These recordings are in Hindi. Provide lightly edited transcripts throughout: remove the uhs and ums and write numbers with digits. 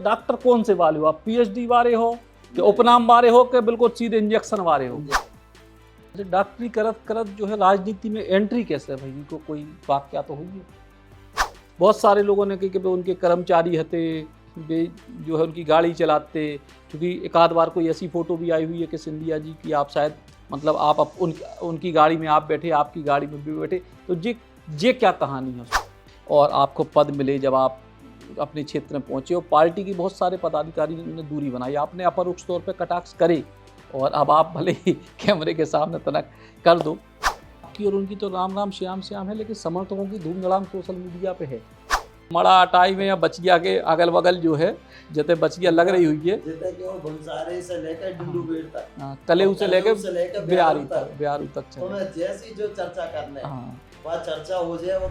डॉक्टर कौन से वाले हो आप? पीएचडी वाले हो कि उपनाम वाले हो कि बिल्कुल सीधे इंजेक्शन वाले हो? डॉक्टरी करत करत जो है राजनीति में एंट्री कैसे भाई? इनको कोई वाकया तो हुई है। बहुत सारे लोगों ने कही कि उनके कर्मचारी हते वे जो है उनकी गाड़ी चलाते, क्योंकि एक आध बार कोई ऐसी फोटो भी आई हुई है कि सिंधिया जी की आप शायद मतलब आप उनकी गाड़ी में आप बैठे, आपकी गाड़ी में भी बैठे, तो ये क्या कहानी है? और आपको पद मिले जब आप अपने क्षेत्र में पहुंचे और पार्टी की बहुत सारे पदाधिकारी ने दूरी बनाई, आपने अपरोक्ष तौर पर कटाक्ष करे और अब आप भले ही कैमरे के सामने तनक कर दो। आपकी और उनकी तो राम राम श्याम श्याम है, लेकिन समर्थकों की धूम धड़ाम सोशल मीडिया पे है। मड़ा अटाई में या बचिया के अगल बगल जो है जते बचिया लग रही हुई है, से लेकर डुंडू बेड़ तक, कलेऊ से लेकर बिहारू तक तो मैं जैसी जो चर्चा करने वह चर्चा हो जाए वो।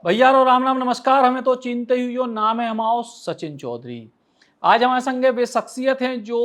भैया रो राम राम नमस्कार, हमें तो चिंते हुई हो, नाम है हमारा सचिन चौधरी। आज हमारे संगे वे शख्सियत हैं जो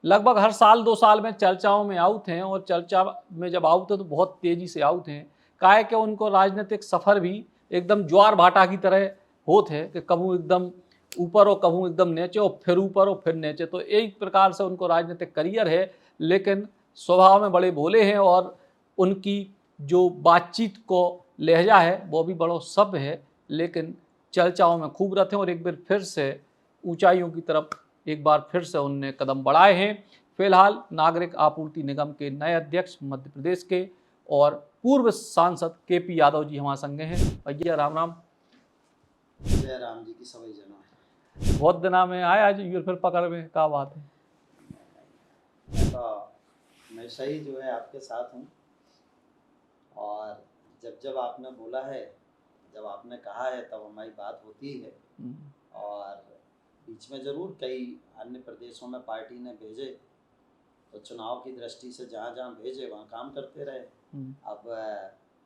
लगभग हर साल 2 साल में चर्चाओं में आउट हैं, और चर्चा में जब आउट है तो बहुत तेजी से आउट हैं। काहे कि उनको राजनीतिक सफर भी एकदम ज्वार भाटा की तरह होते हैं कि कभू एकदम ऊपर और कभू एकदम नीचे और फिर ऊपर और फिर नीचे, तो एक प्रकार से उनको राजनीतिक करियर है। लेकिन स्वभाव में बड़े भोले हैं और उनकी जो बातचीत को लहजा है वो भी बड़ो सभ्य है, लेकिन चर्चाओं में खूब रहते हैं और एक बार फिर से ऊंचाइयों की तरफ एक बार फिर से उनने कदम बढ़ाए हैं। फिलहाल नागरिक आपूर्ति निगम के नए अध्यक्ष मध्य प्रदेश के और पूर्व सांसद केपी यादव जी हमारे संगे हैं। भैया राम राम। जय राम जी की सभी जना। बहुत दिना में आए, आज यूर फिर पकड़ में क्या बात है? तो मैं सही जो है आपके साथ हूँ, और जब आपने बोला है, जब आपने कहा है तब हमारी बात होती है। और बीच में जरूर कई अन्य प्रदेशों में पार्टी ने भेजे तो चुनाव की दृष्टि से जहाँ जहाँ भेजे वहाँ काम करते रहे। अब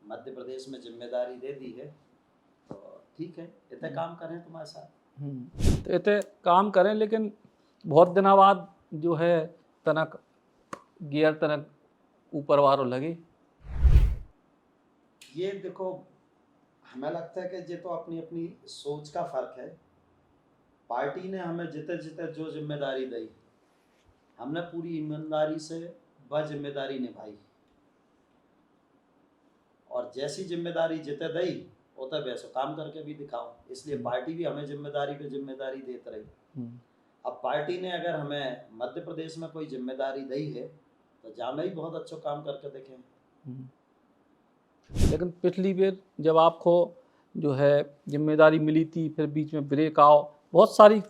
मध्य प्रदेश में जिम्मेदारी दे दी है तो ठीक है, इतने काम करें तुम्हारे साथ, तो इतने काम करें, लेकिन बहुत दिनों बाद जो है तनक गियर तनक ऊपर वारो लगे। ये देखो, हमें लगता है कि ये तो अपनी अपनी सोच का फर्क है। पार्टी ने हमें जिते जिते जो जिम्मेदारी दी, हमने पूरी ईमानदारी से वह जिम्मेदारी निभाई, और जैसी जिम्मेदारी जिते दी उतना वैसे काम करके भी दिखाओ। इसलिए पार्टी भी हमें जिम्मेदारी पे जिम्मेदारी देती रही। अब पार्टी ने अगर हमें मध्य प्रदेश में कोई जिम्मेदारी दी है तो जामे ही बहुत अच्छा काम करके देखें। लेकिन पिछली बार जब आपको जो है जिम्मेदारी मिली थी, फिर बीच में ब्रेक आओ, बहुत सारी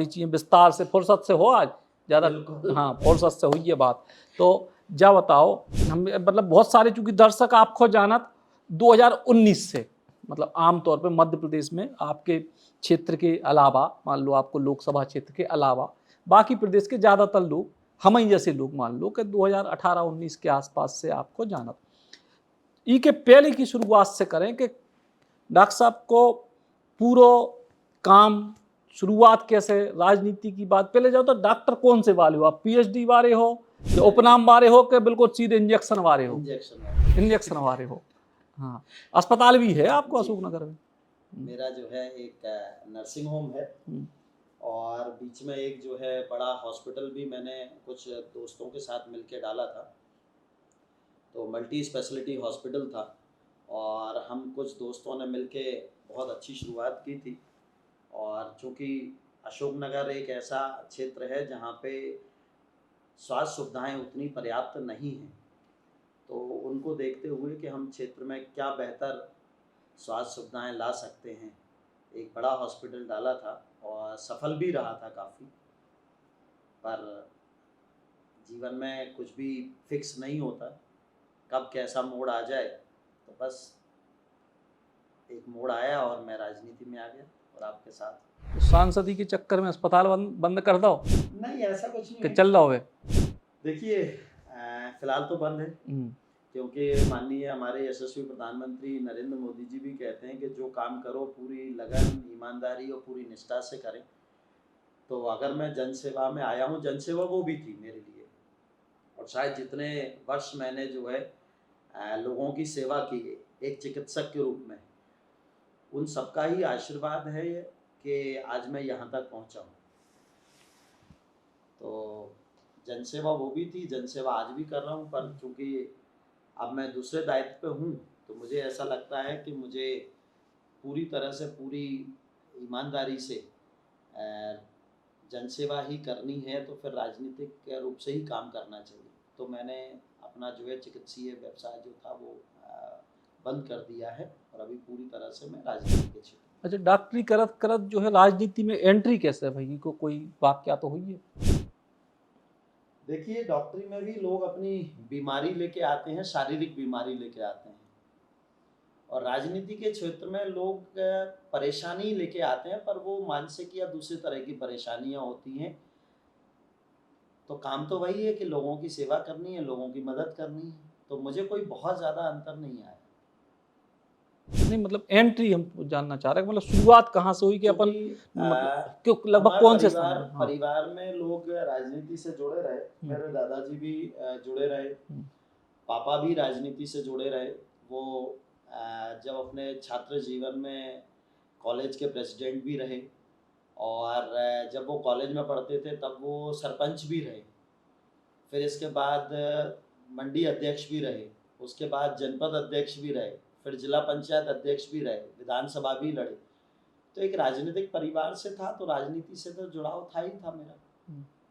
चीज़ें विस्तार से फुर्सत से हो आज ज़्यादा, हाँ फुर्सत से हुई है बात। तो जा बताओ, हम मतलब बहुत सारे चूँकि दर्शक आपको जानत 2019 से, मतलब आमतौर पे मध्य प्रदेश में आपके क्षेत्र के अलावा, मान लो आपको लोकसभा क्षेत्र के अलावा बाकी प्रदेश के ज़्यादातर लोग हम ही जैसे लोग मान लो कि 2018-19 के आसपास से आपको जानत। ई के पहले की शुरुआत से करें कि डॉक्टर साहब को पूरा काम शुरुआत कैसे, राजनीति की बात पहले जाओ तो डॉक्टर कौन से वाले हो आप? पीएचडी वाले हो या उपनाम वाले हो कि बिल्कुल सीधे इंजेक्शन वाले हो? इंजेक्शन वाले हो। हाँ, अस्पताल भी है आपको अशोकनगर में? मेरा जो है एक नर्सिंग होम है, और बीच में एक जो है बड़ा हॉस्पिटल भी मैंने कुछ दोस्तों के साथ मिलके डाला था, तो मल्टी स्पेशलिटी हॉस्पिटल था, और हम कुछ दोस्तों ने मिलके बहुत अच्छी शुरुआत की थी। और चूँकि अशोकनगर एक ऐसा क्षेत्र है जहाँ पे स्वास्थ्य सुविधाएं उतनी पर्याप्त नहीं हैं, तो उनको देखते हुए कि हम क्षेत्र में क्या बेहतर स्वास्थ्य सुविधाएं ला सकते हैं, एक बड़ा हॉस्पिटल डाला था और सफल भी रहा था काफ़ी। पर जीवन में कुछ भी फिक्स नहीं होता, कब कैसा मोड़ आ जाए, तो बस एक मोड़ आया और मैं राजनीति में आ गया और आपके साथ। तो सांसदी के चक्कर में अस्पताल बंद कर दो? नहीं, ऐसा कुछ नहीं कि चल रहा है। देखिए, फिलहाल तो बंद है, क्योंकि माननीय हमारे यशस्वी प्रधानमंत्री नरेंद्र मोदी जी भी कहते हैं कि जो काम करो पूरी लगन, ईमानदारी और पूरी निष्ठा से करें। तो अगर मैं जनसेवा में आया हूँ, जनसेवा वो भी थी मेरे लिए, और शायद जितने वर्ष मैंने जो है लोगों की सेवा की है एक चिकित्सक के रूप में, उन सबका ही आशीर्वाद है ये कि आज मैं यहाँ तक पहुँचा हूँ। तो जनसेवा वो भी थी, जनसेवा आज भी कर रहा हूँ, पर चूँकि अब मैं दूसरे दायित्व पे हूँ, तो मुझे ऐसा लगता है कि मुझे पूरी तरह से, पूरी ईमानदारी से जनसेवा ही करनी है, तो फिर राजनीतिक रूप से ही काम करना चाहिए। तो मैंने अपना जो है चिकित्सीय व्यवसाय जो था वो बंद कर दिया है और अभी पूरी तरह से मैं राजनीति के क्षेत्र। अच्छा, डॉक्टरी करत करत जो है राजनीति में एंट्री कैसे भाई को कोई वाकया तो हुई है? देखिए, डॉक्टरी में भी लोग अपनी बीमारी लेके आते हैं, शारीरिक बीमारी लेके आते हैं, और राजनीति के क्षेत्र में लोग परेशानी लेके आते हैं, पर वो मानसिक या दूसरे तरह की परेशानियां होती हैं। तो काम तो वही है कि लोगों की सेवा करनी है, लोगों की मदद करनी है। तो मुझे कोई बहुत ज़्यादा अंतर नहीं आया। नहीं मतलब एंट्री हम जानना चाह रहे हैं, मतलब शुरुआत कहाँ से हुई कि अपन क्योंकि मतलब क्यों लगभग हमारे कौन से परिवार समय में? हाँ। परिवार में लोग राजनीति से जुड़े रहे। मेरे दादाजी भी जुड़े रहे, पापा भी राजनीति से जुड़े रहे। वो जब अपने छात्र जीवन में कॉलेज के प्रेसिडेंट भी रहे, और जब वो कॉलेज में पढ़ते थे तब वो सरपंच भी रहे। फिर इसके बाद मंडी अध्यक्ष भी रहे, उसके बाद जनपद अध्यक्ष भी रहे, फिर जिला पंचायत अध्यक्ष भी रहे, विधानसभा भी लड़े। तो एक राजनीतिक परिवार से था, तो राजनीति से तो जुड़ाव था ही था मेरा।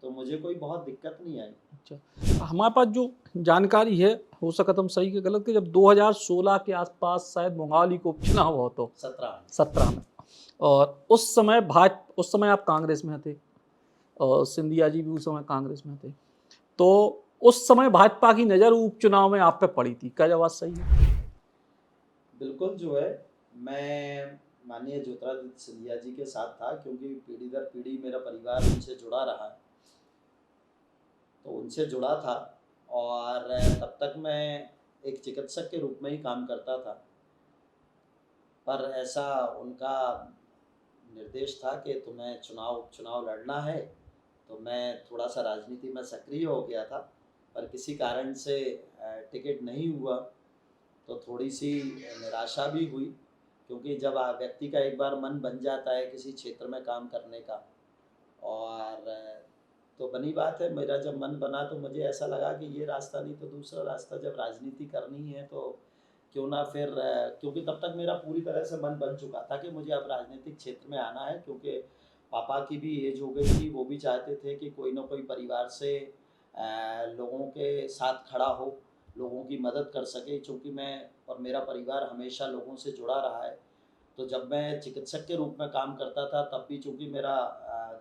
तो मुझे कोई बहुत दिक्कत नहीं आई। अच्छा, हमारे पास जो जानकारी है, हो सकता हम सही के गलत, कि जब 2016 के आसपास शायद मोहाली को उपचुनाव हुआ तो 17 में, और उस समय आप कांग्रेस में थे और सिंधिया जी भी उस समय कांग्रेस में थे, तो उस समय भाजपा की नज़र उपचुनाव में आप पे पड़ी थी, क्या जवाब सही है? बिल्कुल जो है, मैं माननीय ज्योतिरादित्य सिंधिया जी के साथ था, क्योंकि पीढ़ी दर पीढ़ी मेरा परिवार उनसे जुड़ा रहा है, तो उनसे जुड़ा था। और तब तक मैं एक चिकित्सक के रूप में ही काम करता था, पर ऐसा उनका निर्देश था कि तुम्हें उपचुनाव लड़ना है, तो मैं थोड़ा सा राजनीति में सक्रिय हो गया था, पर किसी कारण से टिकट नहीं हुआ, तो थोड़ी सी निराशा भी हुई, क्योंकि जब व्यक्ति का एक बार मन बन जाता है किसी क्षेत्र में काम करने का, और तो बनी बात है, मेरा जब मन बना तो मुझे ऐसा लगा कि ये रास्ता नहीं तो दूसरा रास्ता, जब राजनीति करनी है तो क्यों ना फिर क्योंकि तब तक मेरा पूरी तरह से मन बन चुका था कि मुझे अब राजनीतिक क्षेत्र में आना है, क्योंकि पापा की भी एज हो गई थी, वो भी चाहते थे कि कोई ना कोई परिवार से लोगों के साथ खड़ा हो, लोगों की मदद कर सके, क्योंकि मैं और मेरा परिवार हमेशा लोगों से जुड़ा रहा है। तो जब मैं चिकित्सक के रूप में काम करता था, तब भी चूँकि मेरा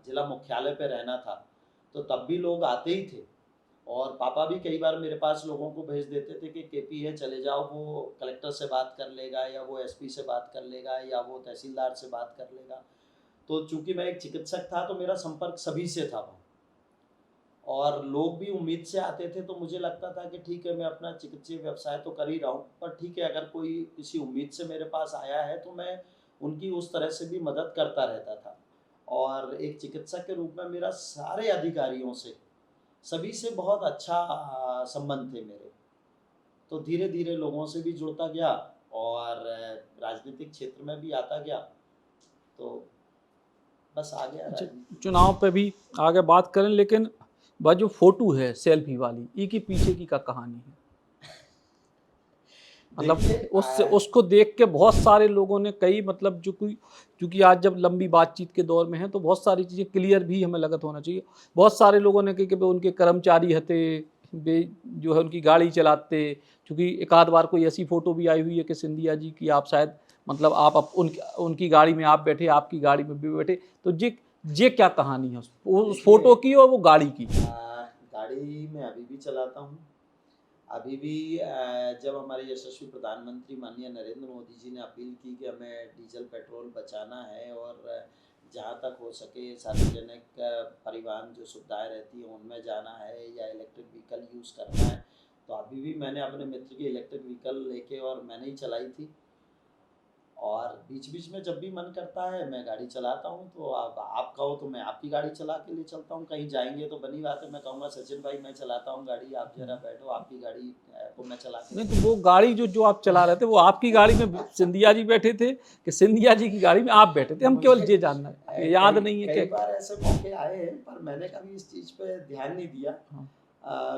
जिला मुख्यालय पे रहना था, तो तब भी लोग आते ही थे, और पापा भी कई बार मेरे पास लोगों को भेज देते थे कि केपी है, चले जाओ, वो कलेक्टर से बात कर लेगा, या वो एसपी से बात कर लेगा, या वो तहसीलदार से बात कर लेगा। तो चूँकि मैं एक चिकित्सक था, तो मेरा संपर्क सभी से था वहाँ, और लोग भी उम्मीद से आते थे, तो मुझे लगता था कि ठीक है, मैं अपना चिकित्सीय व्यवसाय तो कर ही रहा हूँ, पर ठीक है, अगर कोई किसी उम्मीद से मेरे पास आया है तो मैं उनकी उस तरह से भी मदद करता रहता था। और एक चिकित्सक के रूप में मेरा सारे अधिकारियों से, सभी से बहुत अच्छा संबंध थे मेरे। तो धीरे धीरे लोगों से भी जुड़ता गया, और राजनीतिक क्षेत्र में भी आता गया, तो बस आ गया अच्छा, राजनीति। चुनाव पे भी आगे बात करें, लेकिन वह जो फोटो है सेल्फी वाली, ई के पीछे की क्या कहानी है? मतलब देखिए, उससे उसको देख के बहुत सारे लोगों ने कई मतलब जो कोई, क्योंकि आज जब लंबी बातचीत के दौर में है तो बहुत सारी चीज़ें क्लियर भी हमें लगत होना चाहिए। बहुत सारे लोगों ने कहा कि भाई उनके कर्मचारी हते, वे जो है उनकी गाड़ी चलाते, क्योंकि एक आध बार कोई ऐसी फोटो भी आई हुई है कि सिंधिया जी की आप शायद मतलब आप उनकी गाड़ी में आप बैठे, आपकी गाड़ी में भी बैठे, तो ये क्या कहानी है उस फोटो की और वो गाड़ी की? गाड़ी मैं अभी भी चलाता हूँ। अभी भी जब हमारे यशस्वी प्रधानमंत्री माननीय नरेंद्र मोदी जी ने अपील की कि हमें डीजल पेट्रोल बचाना है, और जहाँ तक हो सके सार्वजनिक परिवहन जो सुविधाएं रहती हैं उनमें जाना है, या इलेक्ट्रिक व्हीकल यूज़ करना है, तो अभी भी मैंने अपने मित्र की इलेक्ट्रिक व्हीकल लेके और मैंने ही चलाई थी। और बीच बीच में जब भी मन करता है मैं गाड़ी चलाता हूँ, तो आप कहो तो मैं आपकी गाड़ी चला के ले चलता हूँ। कहीं जाएंगे तो बनी बात है, मैं कहूँगा सचिन भाई मैं चलाता हूँ गाड़ी, आप जरा बैठो, आपकी गाड़ी को मैं चला के नहीं ले तो वो गाड़ी जो आप चला रहे थे वो आपकी गाड़ी में सिंधिया जी बैठे थे कि सिंधिया जी की गाड़ी में आप बैठे थे? हम केवल ये जानना है, ये याद नहीं है कई क्या? बार ऐसे मौके आए हैं, पर मैंने कभी इस चीज़ पे ध्यान नहीं दिया। हाँ।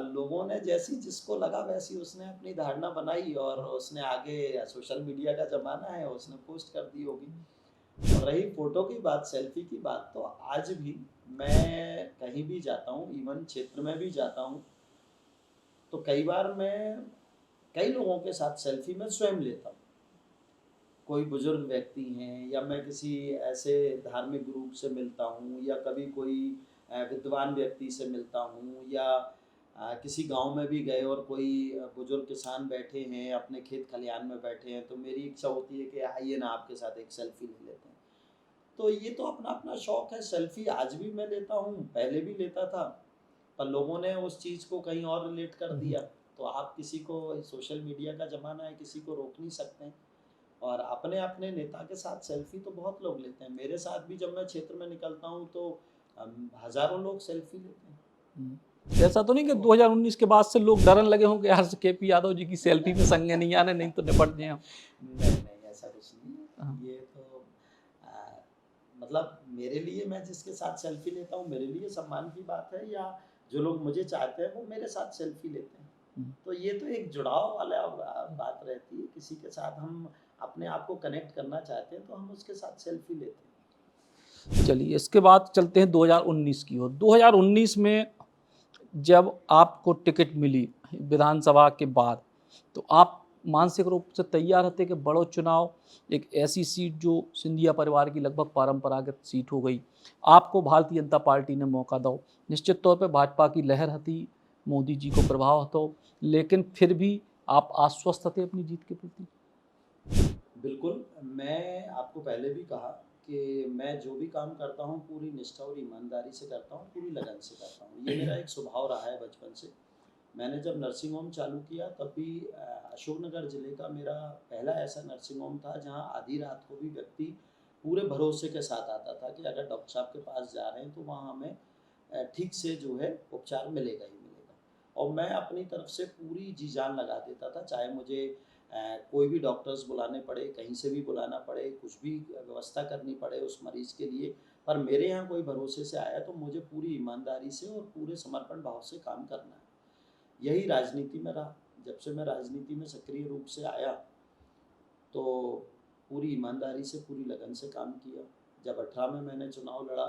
लोगों ने जैसी जिसको लगा वैसी उसने अपनी धारणा बनाई, और उसने आगे, सोशल मीडिया का ज़माना है, उसने पोस्ट कर दी होगी। और रही फ़ोटो की बात, सेल्फ़ी की बात, तो आज भी मैं कहीं भी जाता हूँ, इवन क्षेत्र में भी जाता हूँ, तो कई बार मैं कई लोगों के साथ सेल्फ़ी मैं स्वयं लेता हूँ। कोई बुजुर्ग व्यक्ति हैं, या मैं किसी ऐसे धार्मिक ग्रुप से मिलता हूँ, या कभी कोई विद्वान व्यक्ति से मिलता हूँ, या किसी गांव में भी गए और कोई बुजुर्ग किसान बैठे हैं अपने खेत खलिहान में बैठे हैं, तो मेरी इच्छा होती है कि आइए ना आपके साथ एक सेल्फी ले लेते हैं। तो ये तो अपना अपना शौक है। सेल्फी आज भी मैं लेता हूँ, पहले भी लेता था, पर लोगों ने उस चीज़ को कहीं और रिलेट कर दिया। तो आप किसी को, सोशल मीडिया का ज़माना है, किसी को रोक नहीं सकते हैं। और अपने अपने नेता के साथ सेल्फी तो बहुत लोग लेते हैं। मेरे साथ भी जब मैं क्षेत्र में निकलता हूँ तो हज़ारों लोग सेल्फी लेते हैं। ऐसा तो नहीं कि 2019 के बाद से लोग डरने लगे हों कि यार केपी यादव जी की सेल्फी में संगे नहीं आने, नहीं तो निपट जाए हम? नहीं नहीं, ऐसा कुछ नहीं हाँ। है। ये तो मतलब मेरे लिए, मैं जिसके साथ सेल्फी लेता हूँ मेरे लिए सम्मान की बात है, या जो लोग मुझे चाहते हैं वो मेरे साथ सेल्फी लेते हैं। तो ये तो एक जुड़ाव वाला बात रहती है। किसी के साथ हम अपने आप को कनेक्ट करना चाहते हैं तो हम उसके साथ सेल्फी लेते हैं। चलिए इसके बाद चलते हैं 2019 की ओर। 2019 में जब आपको टिकट मिली विधानसभा के बाद, तो आप मानसिक रूप से तैयार थे कि बड़ो चुनाव, एक ऐसी सीट जो सिंधिया परिवार की लगभग परंपरागत सीट हो गई, आपको भारतीय जनता पार्टी ने मौका दो। निश्चित तौर पे भाजपा की लहर हती, मोदी जी को प्रभाव हतो, लेकिन फिर भी आप आश्वस्त थे अपनी जीत के प्रति? बिल्कुल, मैं आपको पहले भी कहा कि मैं जो भी काम करता हूँ पूरी निष्ठा और ईमानदारी से करता हूँ, पूरी लगन से करता हूँ। ये मेरा एक स्वभाव रहा है बचपन से। मैंने जब नर्सिंग होम चालू किया तब भी अशोकनगर ज़िले का मेरा पहला ऐसा नर्सिंग होम था जहाँ आधी रात को भी व्यक्ति पूरे भरोसे के साथ आता था कि अगर डॉक्टर साहब के पास जा रहे हैं तो वहाँ हमें ठीक से जो है उपचार मिलेगा ही मिलेगा। और मैं अपनी तरफ से पूरी जी जान लगा देता था, चाहे मुझे कोई भी डॉक्टर्स बुलाने पड़े, कहीं से भी बुलाना पड़े, कुछ भी व्यवस्था करनी पड़े उस मरीज़ के लिए, पर मेरे यहाँ कोई भरोसे से आया तो मुझे पूरी ईमानदारी से और पूरे समर्पण भाव से काम करना है। यही राजनीति में रहा। जब से मैं राजनीति में सक्रिय रूप से आया तो पूरी ईमानदारी से, पूरी लगन से काम किया। जब 18 में मैंने चुनाव लड़ा,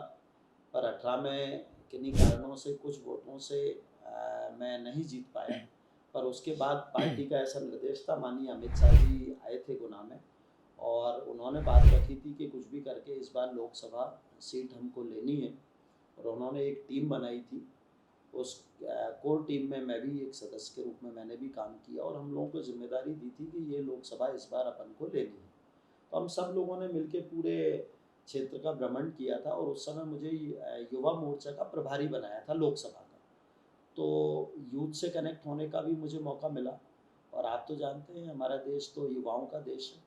पर 18 में किन्हीं कारणों से, कुछ वोटों से मैं नहीं जीत पाया। पर उसके बाद पार्टी का ऐसा निर्देश था, माननीय अमित शाह जी आए थे गुना में, और उन्होंने बात रखी थी कि कुछ भी करके इस बार लोकसभा सीट हमको लेनी है। और उन्होंने एक टीम बनाई थी, उस कोर टीम में मैं भी एक सदस्य के रूप में मैंने भी काम किया, और हम लोगों को जिम्मेदारी दी थी कि ये लोकसभा इस बार अपन को लेनी है। तो हम सब लोगों ने मिलकर पूरे क्षेत्र का भ्रमण किया था, और उस समय मुझे युवा मोर्चा का प्रभारी बनाया था लोकसभा का। तो यूथ से कनेक्ट होने का भी मुझे मौका मिला, और आप तो जानते हैं हमारा देश तो युवाओं का देश है।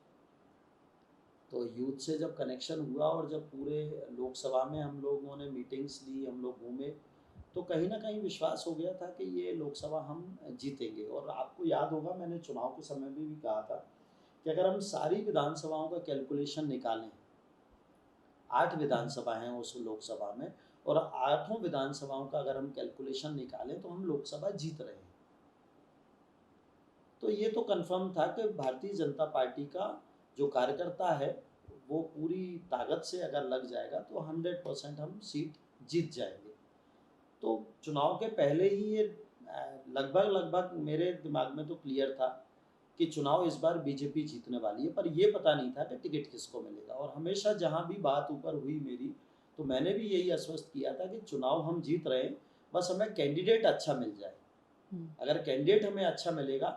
तो यूथ से जब कनेक्शन हुआ और जब पूरे लोकसभा में हम लोगों ने मीटिंग्स ली, हम लोग घूमे, तो कहीं ना कहीं विश्वास हो गया था कि ये लोकसभा हम जीतेंगे। और आपको याद होगा मैंने चुनाव के समय में भी कहा था कि अगर हम सारी विधानसभाओं का कैलकुलेशन निकालें, 8 विधानसभा हैं उस लोकसभा में, और 8 विधानसभाओं का अगर हम कैलकुलेशन निकालें तो हम लोकसभा जीत रहे हैं। तो ये तो कन्फर्म था कि भारतीय जनता पार्टी का जो कार्यकर्ता है वो पूरी ताकत से अगर लग जाएगा तो 100% हम सीट जीत जाएंगे। तो चुनाव के पहले ही ये लगभग मेरे दिमाग में तो क्लियर था कि चुनाव इस बार बीजेपी जीतने वाली है, पर ये पता नहीं था कि टिकट किसको मिलेगा। और हमेशा जहाँ भी बात ऊपर हुई मेरी, तो मैंने भी यही आश्वस्त किया था कि चुनाव हम जीत रहे हैं, बस हमें कैंडिडेट अच्छा मिल जाए। अगर कैंडिडेट हमें अच्छा मिलेगा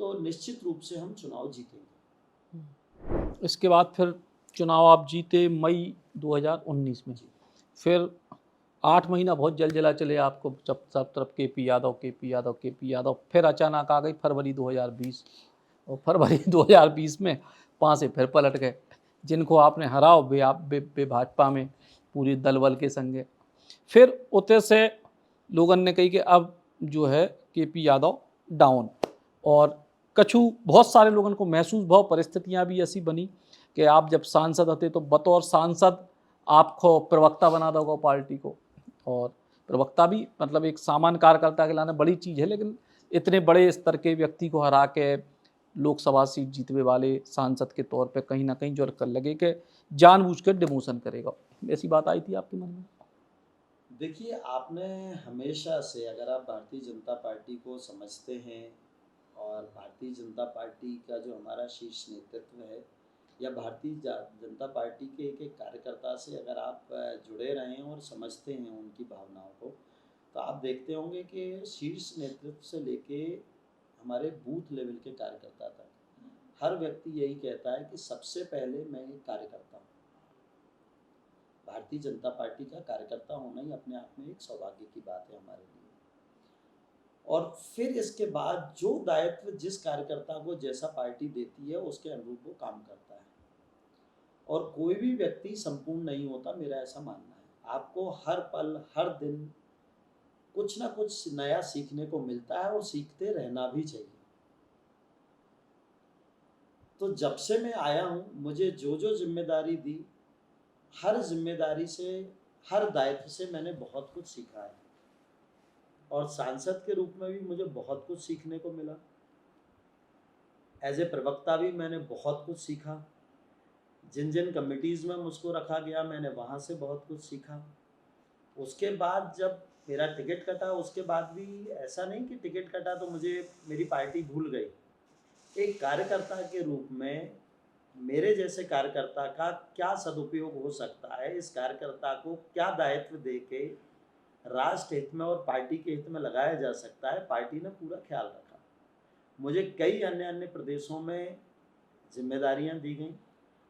तो निश्चित रूप से हम चुनाव जीतेंगे। इसके बाद फिर चुनाव आप जीते मई 2019 में। फिर 8 महीना बहुत जल जला चले आपको, जब सब तरफ KP Yadav KP Yadav KP Yadav. फिर अचानक आ गई फरवरी 2020, और फरवरी 2020 में पाँव से फिर पलट गए। जिनको आपने हराओ बे भाजपा में पूरी दल बल के संगे। फिर उते से लोगन ने कही कि अब जो है केपी यादव डाउन, और कछु बहुत सारे लोगन को महसूस भाव परिस्थितियां भी ऐसी बनी कि आप जब सांसद हते तो बतौर सांसद आपको प्रवक्ता बना दोगे पार्टी को, और प्रवक्ता भी मतलब एक सामान्य कार्यकर्ता के लाने बड़ी चीज़ है, लेकिन इतने बड़े स्तर के व्यक्ति को हरा के लोकसभा सीट जीतने वाले सांसद के तौर पे कहीं ना कहीं जो कर लगे कि जानबूझकर डिमोशन करेगा। ऐसी बात आई थी आपके मन में? देखिए, आपने हमेशा से, अगर आप भारतीय जनता पार्टी को समझते हैं और भारतीय जनता पार्टी का जो हमारा शीर्ष नेतृत्व है, या जनता पार्टी के एक एक कार्यकर्ता से अगर आप जुड़े रहे हैं और समझते हैं उनकी भावनाओं को, तो आप देखते होंगे कि शीर्ष नेतृत्व से लेके हमारे बूथ लेवल के कार्यकर्ता तक हर व्यक्ति यही कहता है कि सबसे पहले मैं एक कार्यकर्ता हूँ। भारतीय जनता पार्टी का कार्यकर्ता होना ही अपने आप में एक सौभाग्य की बात है हमारे लिए। और फिर इसके बाद जो दायित्व जिस कार्यकर्ता को जैसा पार्टी देती है उसके अनुरूप वो काम करता है। और कोई भी व्यक्ति संपूर्ण नहीं होता, मेरा ऐसा मानना है। आपको हर पल हर दिन कुछ ना कुछ नया सीखने को मिलता है और सीखते रहना भी चाहिए। तो जब से मैं आया हूँ, मुझे जो जो जिम्मेदारी दी, हर जिम्मेदारी से, हर दायित्व से मैंने बहुत कुछ सीखा है। और सांसद के रूप में भी मुझे बहुत कुछ सीखने को मिला। एज ए प्रवक्ता भी मैंने बहुत कुछ सीखा। जिन जिन कमिटीज़ में मुझको रखा गया, मैंने वहाँ से बहुत कुछ सीखा। उसके बाद जब मेरा टिकट कटा, उसके बाद भी ऐसा नहीं कि टिकट कटा तो मुझे मेरी पार्टी भूल गई। एक कार्यकर्ता के रूप में मेरे जैसे कार्यकर्ता का क्या सदुपयोग हो सकता है, इस कार्यकर्ता को क्या दायित्व दे के राष्ट्र हित में और पार्टी के हित में लगाया जा सकता है, पार्टी ने पूरा ख्याल रखा। मुझे कई अन्य अन्य प्रदेशों में जिम्मेदारियां दी गई,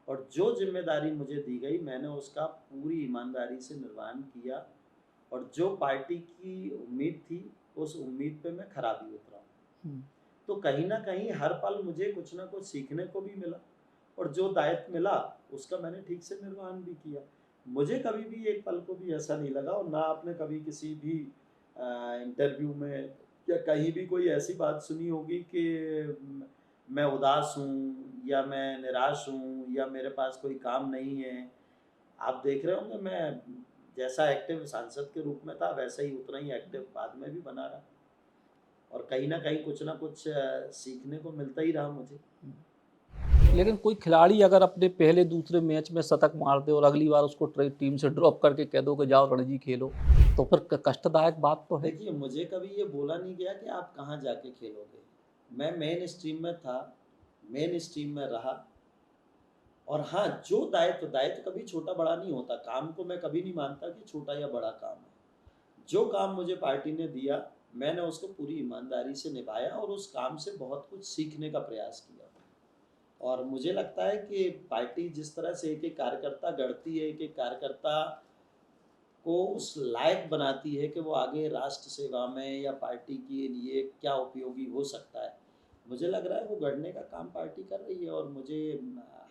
और जो जिम्मेदारी मुझे दी गई मैंने उसका पूरी ईमानदारी से निर्वहन किया, और जो पार्टी की उम्मीद थी उस उम्मीद पे मैं खरा भी उतरा। तो कहीं ना कहीं हर पल मुझे कुछ ना कुछ सीखने को भी मिला, और जो दायित्व मिला उसका मैंने ठीक से निर्वहन भी किया। मुझे कभी भी एक पल को भी ऐसा नहीं लगा, और ना आपने कभी किसी भी इंटरव्यू में या कहीं भी कोई ऐसी बात सुनी होगी कि मैं उदास हूँ या मैं निराश हूँ या मेरे पास कोई काम नहीं है। आप देख रहे होंगे मैं जैसा एक्टिव सांसद के रूप में था वैसा ही उतना ही एक्टिव बाद में भी बना रहा, और कहीं ना कहीं कुछ ना कुछ सीखने को मिलता ही रहा मुझे। लेकिन कोई खिलाड़ी अगर अपने पहले दूसरे मैच में शतक मार दे और अगली बार उसको टीम से ड्रॉप करके कह दो कि जाओ रणजी खेलो, तो फिर कष्टदायक बात तो है। देखिए, मुझे कभी ये बोला नहीं गया कि आप कहाँ जाके खेलोगे। मैं मेन स्ट्रीम में था, मेन स्ट्रीम में रहा। और हाँ, जो दायित्व कभी छोटा बड़ा नहीं होता। काम को मैं कभी नहीं मानता कि छोटा या बड़ा काम है। जो काम मुझे पार्टी ने दिया, मैंने उसको पूरी ईमानदारी से निभाया और उस काम से बहुत कुछ सीखने का प्रयास किया। और मुझे लगता है कि पार्टी जिस तरह से एक एक कार्यकर्ता गढ़ती है, एक एक कार्यकर्ता को उस लायक बनाती है कि वो आगे राष्ट्र सेवा में या पार्टी के लिए क्या उपयोगी हो सकता है, मुझे लग रहा है वो गढ़ने का काम पार्टी कर रही है। और मुझे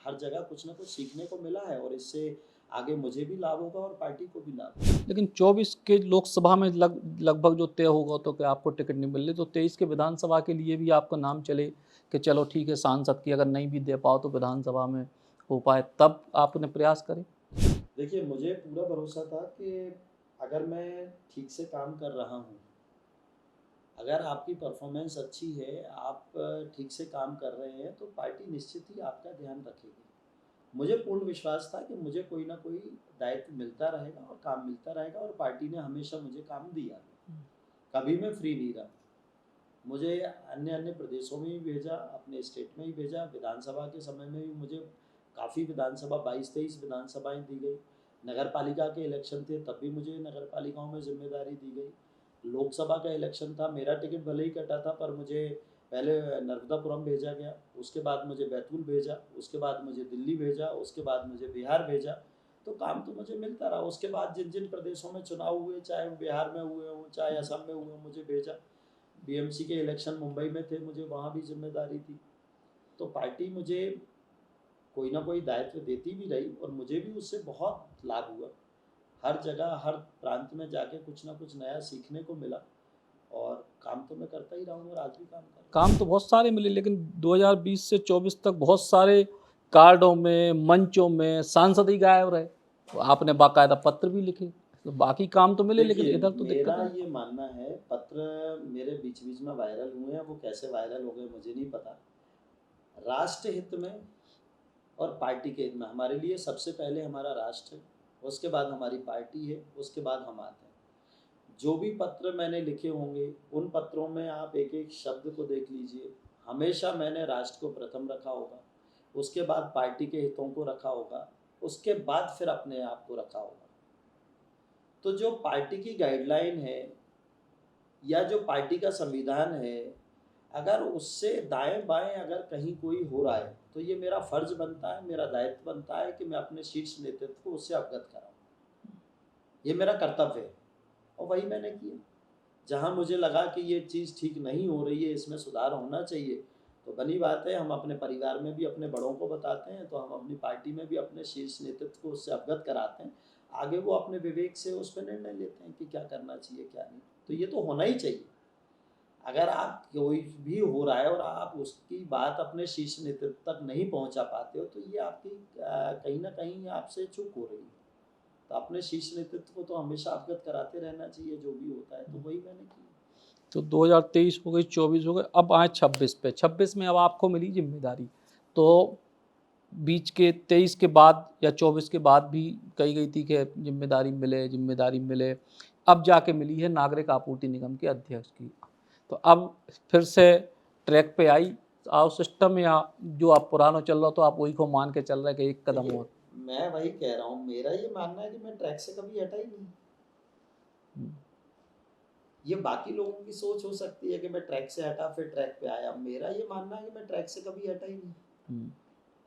हर जगह कुछ ना कुछ सीखने को मिला है, और इससे आगे मुझे भी लाभ होगा और पार्टी को भी लाभ होगा। लेकिन 24 के लोकसभा में लगभग जो तय होगा तो कि आपको टिकट नहीं मिल रही, तो 23 के विधानसभा के लिए भी आपका नाम चले कि चलो ठीक है, सांसद की अगर नहीं भी दे पाओ तो विधानसभा में हो पाए, तब आपने प्रयास करें? देखिए, मुझे पूरा भरोसा था कि अगर मैं ठीक से काम कर रहा हूँ, अगर आपकी परफॉर्मेंस अच्छी है, आप ठीक से काम कर रहे हैं, तो पार्टी निश्चित ही आपका ध्यान रखेगी। मुझे पूर्ण विश्वास था कि मुझे कोई ना कोई दायित्व मिलता रहेगा और काम मिलता रहेगा, और पार्टी ने हमेशा मुझे काम दिया। कभी मैं फ्री नहीं रहा। मुझे अन्य अन्य प्रदेशों में भी भेजा, अपने स्टेट में ही भेजा। विधानसभा के समय में भी मुझे काफ़ी विधानसभा 22-23 विधानसभाएं दी गई। नगर पालिका के इलेक्शन थे तब भी मुझे नगर पालिकाओं में जिम्मेदारी दी गई। लोकसभा का इलेक्शन था, मेरा टिकट भले ही कटा था पर मुझे पहले नर्मदापुरम भेजा गया, उसके बाद मुझे बैतूल भेजा, उसके बाद मुझे दिल्ली भेजा, उसके बाद मुझे बिहार भेजा। तो काम तो मुझे मिलता रहा। उसके बाद जिन जिन प्रदेशों में चुनाव हुए, चाहे वो बिहार में हुए हों चाहे असम में हुए हों, मुझे भेजा। बीएमसी के इलेक्शन मुंबई में थे, मुझे वहाँ भी जिम्मेदारी थी। तो पार्टी मुझे कोई ना कोई दायित्व देती भी रही और मुझे भी उससे बहुत लाभ हुआ। हर जगह हर प्रांत में जाके कुछ ना कुछ नया सीखने को मिला और काम तो मैं करता ही रहा हूँ और आज भी काम कर रहा काम तो बहुत सारे मिले, लेकिन 2020 से 24 तक बहुत सारे कार्डों में, मंचों में सांसद ही गायब रहे। तो आपने बाकायदा पत्र भी लिखे, तो बाकी काम तो हूँ। मिले, लेकिन देखिए, इधर तो दिक्कत मेरा है। ये मानना है, पत्र मेरे बीच बीच में वायरल हुए हैं, वो कैसे वायरल हो गए मुझे नहीं पता। राष्ट्र हित में और पार्टी के हित में, हमारे लिए सबसे पहले हमारा राष्ट्र है, उसके बाद हमारी पार्टी है, उसके बाद हम आते हैं। जो भी पत्र मैंने लिखे होंगे उन पत्रों में आप एक एक शब्द को देख लीजिए, हमेशा मैंने राष्ट्र को प्रथम रखा होगा, उसके बाद पार्टी के हितों को रखा होगा, उसके बाद फिर अपने आप को रखा होगा। तो जो पार्टी की गाइडलाइन है या जो पार्टी का संविधान है, अगर उससे दाएं बाएं अगर कहीं कोई हो रहा है तो ये मेरा फर्ज बनता है, मेरा दायित्व बनता है कि मैं अपने शीर्ष नेतृत्व को उससे अवगत कराऊं। ये मेरा कर्तव्य है और वही मैंने किया। जहाँ मुझे लगा कि ये चीज़ ठीक नहीं हो रही है, इसमें सुधार होना चाहिए, तो बनी बात है, हम अपने परिवार में भी अपने बड़ों को बताते हैं, तो हम अपनी पार्टी में भी अपने शीर्ष नेतृत्व को उससे अवगत कराते हैं। आगे वो अपने विवेक से उस पर निर्णय लेते हैं कि क्या करना चाहिए क्या नहीं। तो ये तो होना ही चाहिए। अगर आप कोई भी हो रहा है और आप उसकी बात अपने शीर्ष नेतृत्व तक नहीं पहुंचा पाते हो, तो ये आपकी कहीं ना कहीं आपसे चूक हो रही है। तो अपने शीर्ष नेतृत्व को तो हमेशा अवगत कराते रहना चाहिए जो भी होता है, तो वही मैंने किया। तो 2023 हो गई, 24 हो गए, अब आए 26 पे। 26 में अब आपको मिली जिम्मेदारी, तो बीच के 23 के बाद या 24 के बाद भी कही गई थी कि जिम्मेदारी मिले। अब जाके मिली है नागरिक आपूर्ति निगम के अध्यक्ष की। तो अब फिर से ट्रैक पे आई आओ सिस्टम, या जो आप पुराना चल रहा तो आप वही को मान के चल रहे कि एक कदम देखिए, और। मैं वही कह रहा हूँ, मेरा ये मानना है कि मैं ट्रैक से कभी हटा ही नहीं। ये बाकी लोगों की सोच हो सकती है कि मैं ट्रैक से हटा फिर ट्रैक पे आया। मेरा ये मानना है कि मैं ट्रैक से कभी हटा ही नहीं।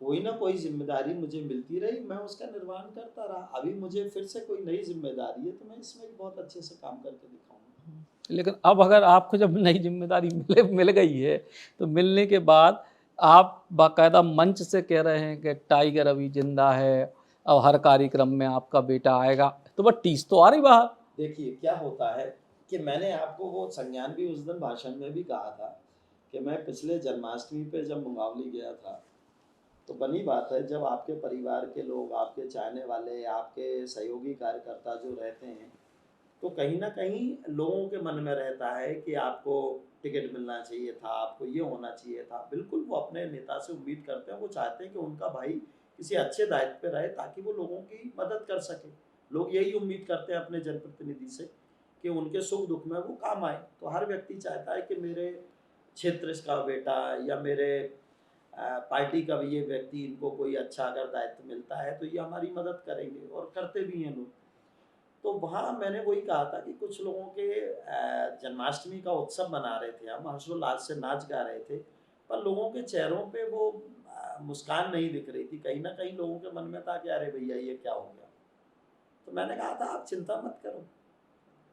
कोई ना कोई जिम्मेदारी मुझे मिलती रही, मैं उसका निर्वहन करता रहा। अभी मुझे फिर से कोई नई जिम्मेदारी है, तो मैं इसमें भी बहुत अच्छे से काम करके दिखाऊंगा। लेकिन अब अगर आपको जब नई जिम्मेदारी मिल गई है, तो मिलने के बाद आप बाकायदा मंच से कह रहे हैं कि टाइगर अभी जिंदा है, अब हर कार्यक्रम में आपका बेटा आएगा, तो बस टीस तो आ रही बाहर। देखिए, क्या होता है कि मैंने आपको वो संज्ञान भी उस दिन भाषण में भी कहा था कि मैं पिछले जन्माष्टमी पे जब मुंगावली गया था, तो बनी बात है, जब आपके परिवार के लोग, आपके चाहने वाले, आपके सहयोगी कार्यकर्ता जो रहते हैं, तो कहीं ना कहीं लोगों के मन में रहता है कि आपको टिकट मिलना चाहिए था, आपको ये होना चाहिए था। बिल्कुल वो अपने नेता से उम्मीद करते हैं, वो चाहते हैं कि उनका भाई किसी अच्छे दायित्व पे रहे ताकि वो लोगों की मदद कर सके। लोग यही उम्मीद करते हैं अपने जनप्रतिनिधि से कि उनके सुख दुख में वो काम आए। तो हर व्यक्ति चाहता है कि मेरे क्षेत्र का बेटा या मेरे पार्टी का भी ये व्यक्ति, इनको कोई अच्छा अगर दायित्व मिलता है तो ये हमारी मदद करेंगे, और करते भी हैं लोग। तो वहाँ मैंने वही कहा था कि कुछ लोगों के जन्माष्टमी का उत्सव मना रहे थे, हम हर्षोल्लास से नाच गा रहे थे, पर लोगों के चेहरों पे वो मुस्कान नहीं दिख रही थी। कहीं ना कहीं लोगों के मन में था कि अरे भैया ये क्या हो गया। तो मैंने कहा था आप चिंता मत करो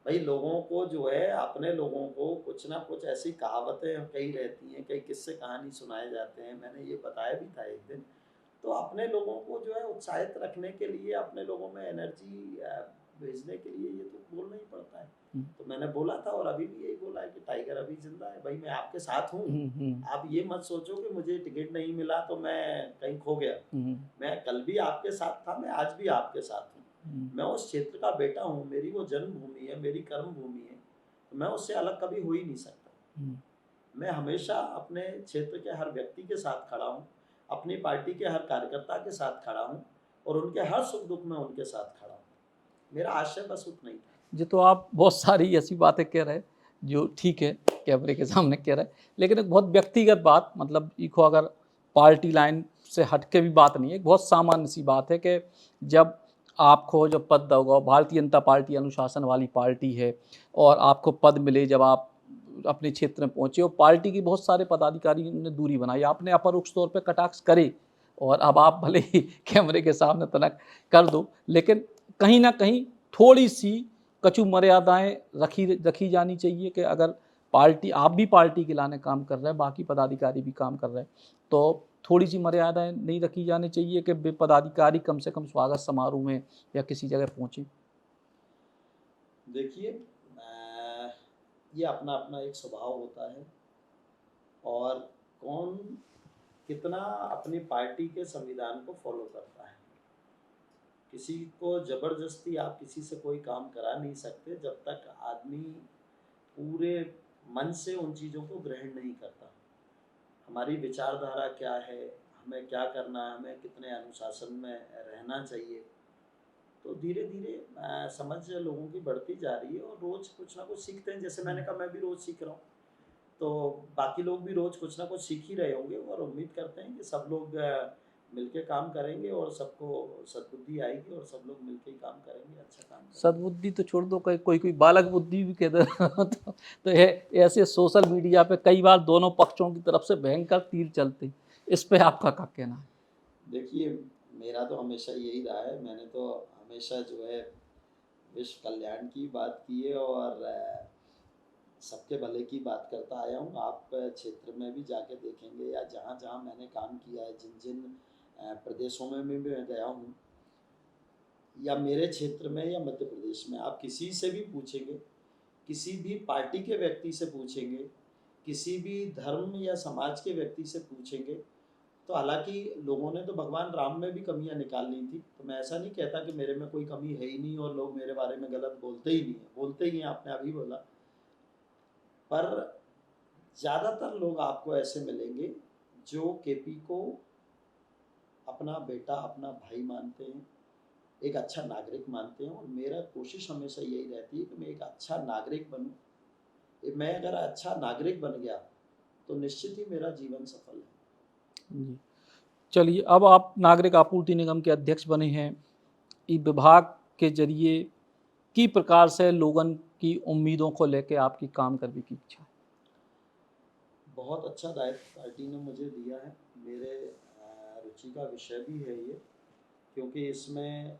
भाई, लोगों को जो है, अपने लोगों को कुछ ना कुछ ऐसी कहावतें कही रहती हैं, कई किस्से कहानी सुनाए जाते हैं, मैंने ये बताया भी था एक दिन। तो अपने लोगों को जो है उत्साहित रखने के लिए, अपने लोगों में एनर्जी भेजने के लिए ये तो बोलना ही पड़ता है। तो मैंने बोला था और अभी भी यही बोला है कि टाइगर अभी जिंदा है भाई, मैं आपके साथ हूँ। आप ये मत सोचो कि मुझे टिकट नहीं मिला तो मैं कहीं खो गया। मैं कल भी आपके साथ था, मैं आज भी आपके साथ हूँ। मैं उस क्षेत्र का बेटा हूँ, मेरी वो जन्मभूमि है, मेरी कर्म भूमि है, तो मैं उससे अलग कभी हो ही नहीं सकता। मैं हमेशा अपने क्षेत्र के हर व्यक्ति के साथ खड़ा हूँ, अपनी पार्टी के हर कार्यकर्ता के साथ खड़ा हूँ, और उनके हर सुख दुख में उनके साथ खड़ा हूँ। मेरा आशय बस उतना ही था। जी, तो आप बहुत सारी ऐसी बातें कह रहे हैं जो ठीक है, कैमरे के सामने कह रहे हैं, लेकिन एक बहुत व्यक्तिगत बात, मतलब इको अगर पार्टी लाइन से हट के भी बात नहीं है, एक बहुत सामान्य सी बात है कि जब आपको जब पद दोगा, भारतीय जनता पार्टी अनुशासन वाली पार्टी है, और आपको पद मिले, जब आप अपने क्षेत्र में पहुँचे और पार्टी की बहुत सारे पदाधिकारी ने दूरी बनाई, आपने अपरोक्ष तौर पर कटाक्ष करे, और अब आप भले ही कैमरे के सामने तनक कर दो, लेकिन कहीं ना कहीं थोड़ी सी कछु मर्यादाएं रखी जानी चाहिए कि अगर पार्टी, आप भी पार्टी के लाने काम कर रहे हैं, बाकी पदाधिकारी भी काम कर रहे हैं, तो थोड़ी सी मर्यादाएं नहीं रखी जानी चाहिए कि वे पदाधिकारी कम से कम स्वागत समारोह में या किसी जगह पहुँचें? देखिए, ये अपना अपना एक स्वभाव होता है, और कौन कितना अपनी पार्टी के संविधान को फॉलो करता है। किसी को ज़बरदस्ती आप किसी से कोई काम करा नहीं सकते जब तक आदमी पूरे मन से उन चीज़ों को ग्रहण नहीं करता। हमारी विचारधारा क्या है, हमें क्या करना है, हमें कितने अनुशासन में रहना चाहिए, तो धीरे धीरे समझ लोगों की बढ़ती जा रही है, और रोज़ कुछ ना कुछ सीखते हैं। जैसे मैंने कहा, मैं भी रोज़ सीख रहा हूँ, तो बाकी लोग भी रोज़ कुछ ना कुछ सीख ही रहे होंगे, और उम्मीद करते हैं कि सब लोग मिलके काम करेंगे और सबको सद्बुद्धि आएगी, और सब लोग मिलके ही काम करेंगे, अच्छा काम करेंगे। सद्बुद्धि तो छोड़ दो, कोई कोई कोई बालक बुद्धि भी कह दे तो ये ऐसे सोशल मीडिया पे कई बार दोनों पक्षों की तरफ से भयंकर तीर चलते हैं। इस पे आपका क्या कहना है? देखिए, मेरा तो हमेशा यही रहा है, मैंने तो हमेशा जो है विश्व कल्याण की बात की है, और सबके भले की बात करता आया हूँ। आप क्षेत्र में भी जाके देखेंगे, या जहाँ जहाँ मैंने काम किया है, जिन जिन प्रदेशों में भी मैं गया हूँ, या मेरे क्षेत्र में या मध्य प्रदेश में, आप किसी से भी पूछेंगे, किसी भी पार्टी के व्यक्ति से पूछेंगे, किसी भी धर्म या समाज के व्यक्ति से पूछेंगे, तो हालांकि लोगों ने तो भगवान राम में भी कमियां निकाल ली थी, तो मैं ऐसा नहीं कहता कि मेरे में कोई कमी है ही नहीं और लोग मेरे बारे में गलत बोलते ही नहीं है, बोलते ही हैं, आपने अभी बोला। पर ज़्यादातर लोग आपको ऐसे मिलेंगे जो केपी को अपना बेटा, अपना भाई मानते हैं, एक अच्छा नागरिक मानते हैं, और मेरा कोशिश हमेशा यही रहती है कि मैं एक अच्छा नागरिक बनूं। मैं अगर अच्छा नागरिक बन गया तो निश्चित ही मेरा जीवन सफल है। जी। चलिए, अब आप नागरिक आपूर्ति निगम के अध्यक्ष बने हैं। ई विभाग के जरिए की प्रकार से लोगन की उम्मीदों को लेके आपकी काम करने की इच्छा है? बहुत अच्छा दायित्व पार्टी ने मुझे दिया है। मेरे रुचि का विषय भी है ये, क्योंकि इसमें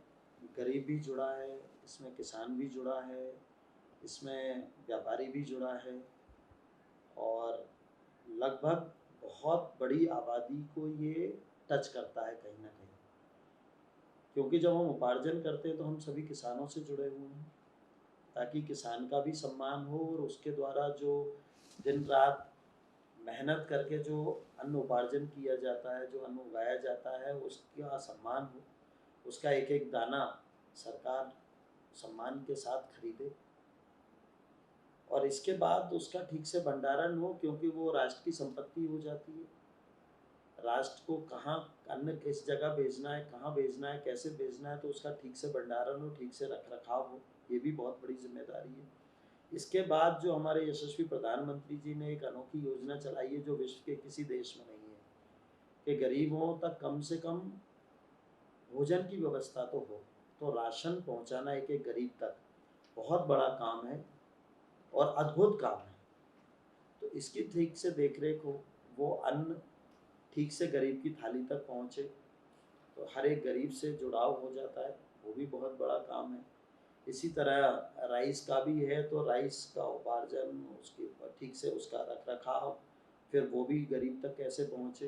गरीब भी जुड़ा है, इसमें किसान भी जुड़ा है, इसमें व्यापारी भी जुड़ा है, और लगभग बहुत बड़ी आबादी को ये टच करता है कहीं ना कहीं। क्योंकि जब हम उपार्जन करते हैं तो हम सभी किसानों से जुड़े हुए हैं, ताकि किसान का भी सम्मान हो, और उसके द्वारा जो दिन रात मेहनत करके जो अन्न उपार्जन किया जाता है, जो अन्न उगाया जाता है, उसका सम्मान हो, उसका एक एक दाना सरकार सम्मान के साथ खरीदे, और इसके बाद उसका ठीक से भंडारण हो, क्योंकि वो राष्ट्र की संपत्ति हो जाती है। राष्ट्र को कहाँ अन्न किस जगह भेजना है, कहाँ भेजना है, कैसे भेजना है, तो उसका ठीक से भंडारण हो, ठीक से रख रखाव हो, ये भी बहुत बड़ी जिम्मेदारी है। इसके बाद जो हमारे यशस्वी प्रधानमंत्री जी ने एक अनोखी योजना चलाई है, जो विश्व के किसी देश में नहीं है, कि गरीबों तक कम से कम भोजन की व्यवस्था तो हो। तो राशन पहुंचाना एक एक गरीब तक बहुत बड़ा काम है, और अद्भुत काम है। तो इसकी ठीक से देखरेख हो, वो अन्न ठीक से गरीब की थाली तक पहुंचे, तो हर एक गरीब से जुड़ाव हो जाता है, वो भी बहुत बड़ा काम है। इसी तरह राइस का भी है, तो राइस का उपार्जन, उसके ठीक से उसका रख रखाव, फिर वो भी गरीब तक कैसे पहुँचे,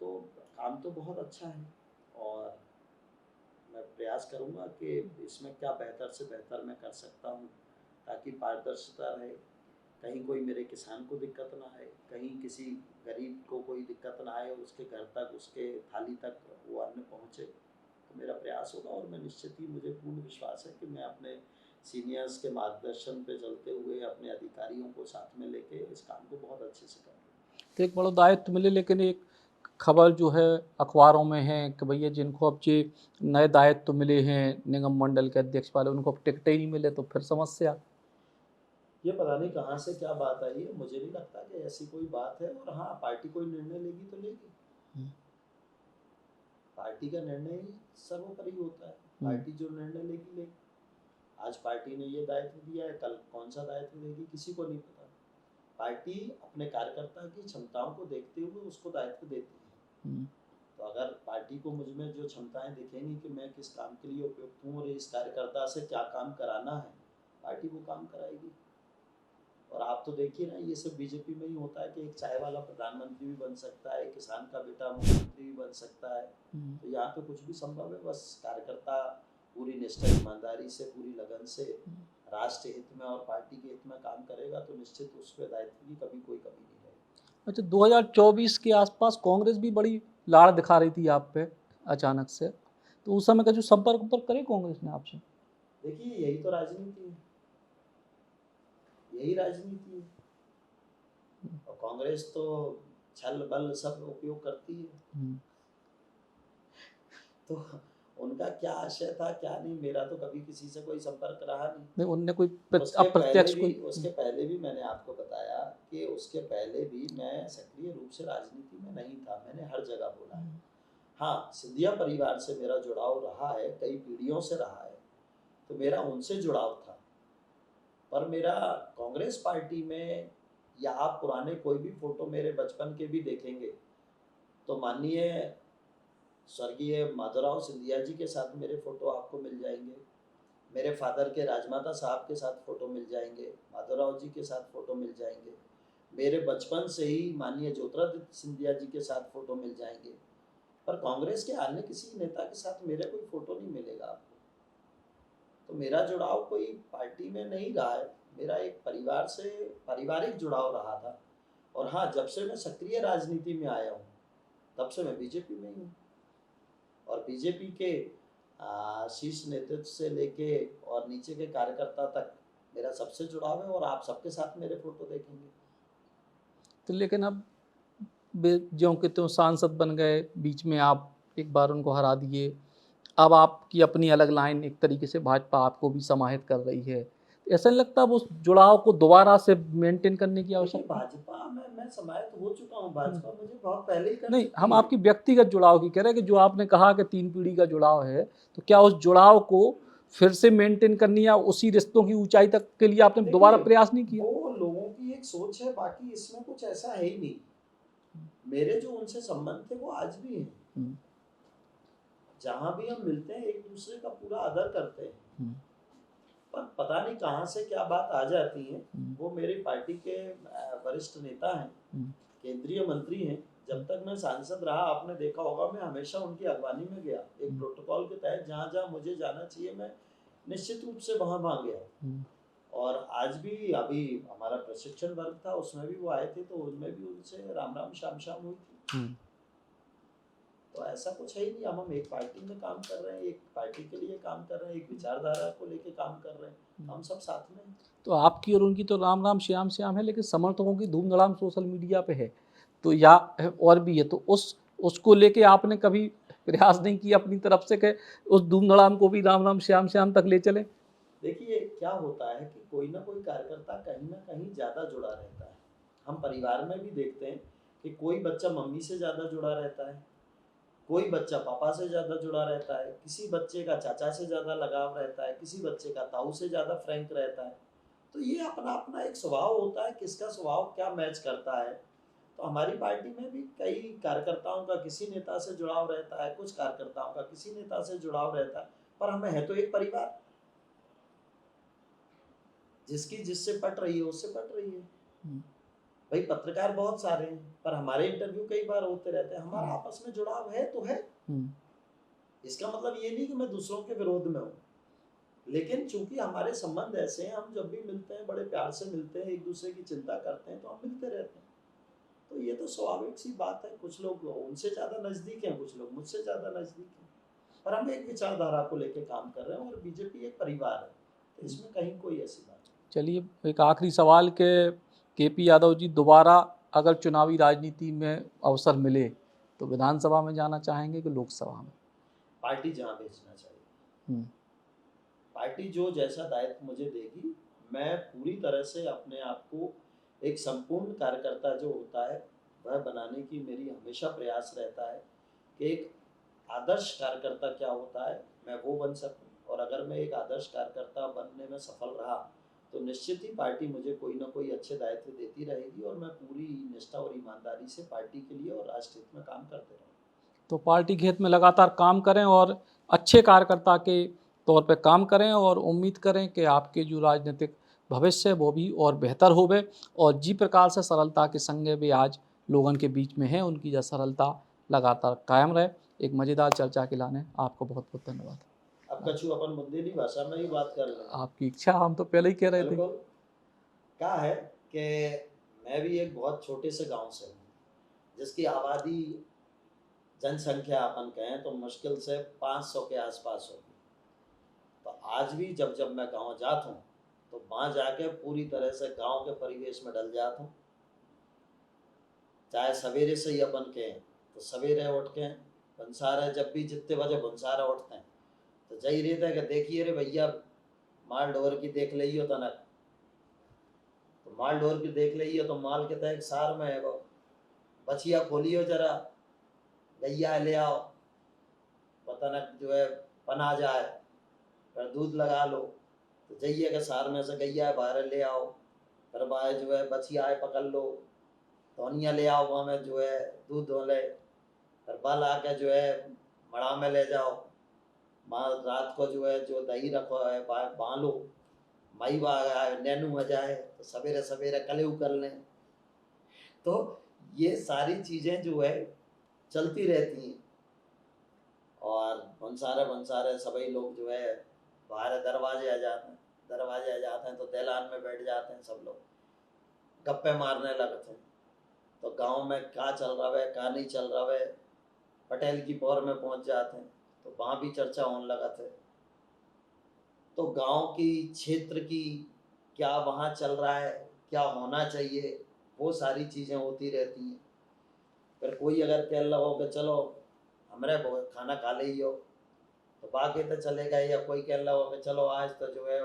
तो काम तो बहुत अच्छा है, और मैं प्रयास करूँगा कि इसमें क्या बेहतर से बेहतर मैं कर सकता हूँ, ताकि पारदर्शिता रहे, कहीं कोई मेरे किसान को दिक्कत ना आए, कहीं किसी गरीब को कोई दिक्कत ना आए, उसके घर तक, उसके थाली तक वो अन्न पहुँचे। तो मेरा प्रयास होगा, और मैं निश्चित ही, मुझे पूर्ण विश्वास है कि मैं अपने सीनियर्स के मार्गदर्शन पे चलते हुए, अपने अधिकारियों को साथ में लेके इस काम को बहुत अच्छे से करूँगा। तो एक बड़ा दायित्व मिले, लेकिन एक खबर जो है अखबारों में है कि भैया जिनको अब ये नए दायित्व मिले हैं निगम मंडल के अध्यक्ष वाले, उनको अब टिकट ही नहीं मिले, तो फिर समस्या। ये पता नहीं कहाँ से क्या बात आई है, मुझे नहीं लगता कि ऐसी कोई बात है। और हाँ, पार्टी कोई निर्णय लेगी तो लेगी, पार्टी का निर्णय ही सर्वोपरि होता है, पार्टी जो निर्णय लेगी लेगी। आज पार्टी ने ये दायित्व दिया है, कल कौन सा दायित्व देगी किसी को नहीं पता। पार्टी अपने कार्यकर्ता की क्षमताओं को देखते हुए उसको दायित्व देती है। तो अगर पार्टी को मुझ में जो क्षमताएं दिखेंगी कि मैं किस काम के लिए उपयुक्त हूँ, और इस कार्यकर्ता से क्या काम कराना है, पार्टी वो काम कराएगी। और आप तो देखिए ना, ये सब बीजेपी में ही होता है कि एक चाय वाला प्रधानमंत्री भी बन सकता है, किसान का बेटा मुख्यमंत्री भी बन सकता है। तो यहाँ पे कुछ भी संभव है, बस कार्यकर्ता पूरी निष्ठा ईमानदारी से, पूरी लगन से राष्ट्र हित में और पार्टी के हित में काम करेगा तो निश्चित उस पर दायित्व की कभी कोई कमी नहीं रहेगी। अच्छा, 2024 के आसपास कांग्रेस भी बड़ी लाड़ दिखा रही थी आप पे अचानक से, तो उस समय का जो संपर्क उपर्क करे कांग्रेस ने आपसे? देखिए यही तो राजनीति है, यही राजनीति है। और कांग्रेस तो छल बल सब उपयोग करती है। तो उनका क्या आशय था क्या नहीं, मेरा तो कभी किसी से कोई संपर्क रहा नहीं। उनने कोई उसके पहले अप्रत्यक्ष भी कोई उसके पहले भी मैंने आपको बताया कि उसके पहले भी मैं सक्रिय रूप से राजनीति में नहीं था, मैंने हर जगह बोला है। हाँ, सिंधिया परिवार से मेरा जुड़ाव रहा है, कई पीढ़ियों से रहा है, तो मेरा उनसे जुड़ाव था। पर मेरा कांग्रेस पार्टी में, या आप पुराने कोई भी फोटो मेरे बचपन के भी देखेंगे तो माननीय स्वर्गीय माधवराव सिंधिया जी के साथ मेरे फोटो आपको मिल जाएंगे, मेरे फादर के राजमाता साहब के साथ फोटो मिल जाएंगे, माधवराव जी के साथ फोटो मिल जाएंगे, मेरे बचपन से ही माननीय ज्योतिरादित्य सिंधिया जी के साथ फोटो मिल जाएंगे। पर कांग्रेस के अन्य किसी नेता के साथ मेरे कोई फोटो नहीं मिलेगा आपको। तो मेरा जुड़ाव कोई पार्टी में नहीं रहा है, मेरा एक परिवार से पारिवारिक जुड़ाव रहा था। और हाँ, जब से मैं सक्रिय राजनीति में आया हूँ तब से मैं बीजेपी में ही हूँ, और बीजेपी के शीर्ष नेतृत्व से लेके और नीचे के कार्यकर्ता तक मेरा सबसे जुड़ाव है, और आप सबके साथ मेरे फोटो देखेंगे। तो लेकिन अब ज्यों के त्यों सांसद बन गए, बीच में आप एक बार उनको हरा दिए, अब आपकी अपनी अलग लाइन, एक तरीके से भाजपा आपको भी समाहित कर रही है, तो ऐसा नहीं लगता अब उस जुड़ाव को दोबारा से मेंटेन करने की देखिए आवश्यकता? भाजपा में मैं समाहित हो चुका हूँ, भाजपा मुझे बहुत पहले ही कर नहीं, चुकी हम है। आपकी व्यक्तिगत जुड़ाव की कह रहे हैं कि जो आपने कहा कि 3 पीढ़ी का जुड़ाव है, तो क्या उस जुड़ाव को फिर से मेंटेन करनी, या उसी रिश्तों की ऊंचाई तक के लिए आपने दोबारा देखिए प्रयास नहीं किया? वो लोगों की एक सोच है, बाकी इसमें कुछ ऐसा है ही नहीं। मेरे जो उनसे संबंध थे वो आज भी हैं। जहाँ भी हम मिलते हैं एक दूसरे का पूरा आदर करते हैं। पर पता नहीं कहाँ से क्या बात आ जाती है। वो मेरी पार्टी के वरिष्ठ नेता हैं, केंद्रीय मंत्री हैं। जब तक मैं सांसद रहा, आपने देखा होगा, मैं हमेशा उनकी अगवानी में गया, एक प्रोटोकॉल के तहत जहाँ जहाँ मुझे जाना चाहिए मैं निश्चित रूप से वहाँ गया। और आज भी अभी हमारा प्रशिक्षण वर्ग था, उसमें भी वो आए थे, तो उनमें भी उनसे राम राम श्याम श्याम हुई थी। तो ऐसा कुछ है ही नहीं। हम एक पार्टी में काम कर रहे हैं, एक पार्टी के लिए काम कर रहे हैं, एक विचारधारा को लेके काम कर रहे हैं, हम सब साथ में हैं। तो आपकी और उनकी तो राम राम श्याम श्याम है, लेकिन समर्थकों की धूमधड़ाम सोशल मीडिया पे है, तो या और भी है, तो उसको लेके आपने कभी प्रयास नहीं किया अपनी तरफ से कि उस धूमधड़ाम को भी राम राम श्याम श्याम तक ले चले? देखिए क्या होता है कि कोई ना कोई कार्यकर्ता कहीं ना कहीं ज़्यादा जुड़ा रहता है। हम परिवार में भी देखते हैं कि कोई बच्चा मम्मी से ज़्यादा जुड़ा रहता है, कोई बच्चा पापा से ज़्यादा जुड़ा रहता है, किसी बच्चे का चाचा से ज़्यादा लगाव रहता है, किसी बच्चे का ताऊ से ज़्यादा फ्रैंक रहता है। तो ये अपना अपना एक स्वभाव होता है, किसका स्वभाव क्या मैच करता है। तो हमारी पार्टी में भी कई कार्यकर्ताओं का किसी नेता से जुड़ाव रहता है, कुछ कार्यकर्ताओं का किसी नेता से जुड़ाव रहता है, पर हमें है तो एक परिवार, जिसकी जिससे पट रही है उससे पट रही है। भाई पत्रकार बहुत सारे हैं, पर हमारे इंटरव्यू कई बार होते रहते हैं, हमारा आपस में जुड़ाव है तो है। इसका मतलब ये नहीं कि मैं दूसरों के विरोध में हूँ, लेकिन चूंकि हमारे संबंध ऐसे हैं, हम जब भी मिलते हैं बड़े प्यार से मिलते हैं, एक दूसरे की चिंता करते हैं, तो हम मिलते रहते हैं। तो ये तो स्वाभाविक सी बात है। कुछ लोग उनसे ज़्यादा नज़दीक हैं, कुछ लोग मुझसे ज़्यादा नज़दीक हैं, पर हम एक विचारधारा को लेकर काम कर रहे हैं, और बीजेपी एक परिवार है, तो इसमें कहीं कोई ऐसी बात नहीं। चलिए, एक आखिरी सवाल के पी यादव जी, दोबारा अगर चुनावी राजनीति में अवसर मिले तो विधानसभा में जाना चाहेंगे कि लोकसभा में? पार्टी जहाँ भेजना चाहिए, पार्टी जो जैसा दायित्व मुझे देगी, मैं पूरी तरह से अपने आप को एक संपूर्ण कार्यकर्ता जो होता है वह बनाने की मेरी हमेशा प्रयास रहता है कि एक आदर्श कार्यकर्ता क्या होता है मैं वो बन सकूं। और अगर मैं एक आदर्श कार्यकर्ता बनने में सफल रहा तो निश्चित ही पार्टी मुझे कोई ना कोई अच्छे दायित्व देती रहेगी, और मैं पूरी निष्ठा और ईमानदारी से पार्टी के लिए और राष्ट्र हित में काम करते रहूँगा। तो पार्टी के हित में लगातार काम करें और अच्छे कार्यकर्ता के तौर पे काम करें, और उम्मीद करें कि आपके जो राजनीतिक भविष्य वो भी और बेहतर होवे। और जी प्रकार से सरलता के संगे भी आज लोगों के बीच में है, उनकी यह सरलता लगातार कायम रहे। एक मज़ेदार चर्चा के लाने आपको बहुत बहुत धन्यवाद। अब कछु अपन बुंदेली भाषा में ही बात कर लें। आपकी इच्छा, हम तो पहले ही कह रहे थे। बिल्कुल। क्या है कि मैं भी एक बहुत छोटे से गांव से हूँ, जिसकी आबादी, जनसंख्या अपन कहें तो मुश्किल से 500 के आसपास होगी। तो आज भी जब जब मैं गांव जाता हूँ तो वहाँ जाके पूरी तरह से गांव के परिवेश में डल जाता हूँ। चाहे सवेरे से ही अपन कहें तो सवेरे उठ के भंसारा, जब भी जितने बजे भंसारा उठते हैं तो जही रहता है कि देखिए रे भैया, माल डोर की देख लियो तनक। तो माल डोर की देख लियो तो माल के तहत सार में है वो बछिया खोलियो जरा, गैया ले आओ, तनक जो है पना जाए, फिर दूध लगा लो। तो जाइए के सार में से गैया बाहर ले आओ, फिर बाहर जो है बछिया पकड़ लो, तौनिया ले आओ, वहाँ में जो है दूध धो ले, फिर बाल आके जो है मड़ा में ले जाओ, माँ रात को जो है जो दही रखो है बालो, माई नैनू आ जाए तो सवेरे सवेरे कलेऊ कर लें। तो ये सारी चीज़ें जो है चलती रहती हैं। और भंसारे सभी लोग जो है बाहर दरवाजे आ जाते हैं तो दहलान में बैठ जाते हैं, सब लोग गप्पे मारने लगते हैं। तो गांव में क्या चल रहा है क्या नहीं चल रहा है, पटेल की पौर में पहुंच जाते हैं तो वहाँ भी चर्चा होने लगा थे। तो गांव की, क्षेत्र की क्या वहाँ चल रहा है, क्या होना चाहिए, वो सारी चीज़ें होती रहती हैं। फिर कोई अगर कह रहा हो कि चलो हमारे खाना खा ली हो तो बाकी तो चलेगा, या कोई कह रहा हो कि चलो आज तो जो है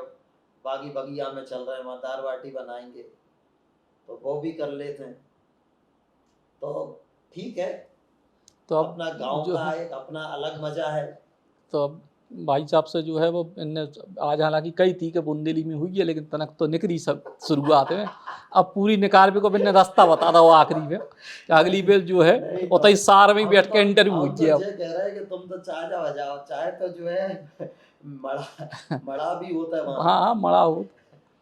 बागी बगिया में चल रहे हैं, वहाँ दाल बाटी बनाएंगे, तो वो भी कर लेते हैं। तो ठीक है, तो अब अपना गांव जो का है, एक अपना अलग मजा है। तो अब भाई साहब से जो है वो इनने आज हालांकि कई थी कि बुंदेली में हुई है, लेकिन तनक तो निकली सब शुरुआत में। अब पूरी निकाल भी को बिन्ने रास्ता बता दो आखिरी में, अगली बेर जो है नहीं उतना ही सार में हम बैठ के तो इंटरव्यू हुई है। अब ये कह रहे हैं कि तुम तो चाय जाओ, चाय तो जो है मड़ा भी होता है वहाँ, हाँ हाँ, मड़ा हो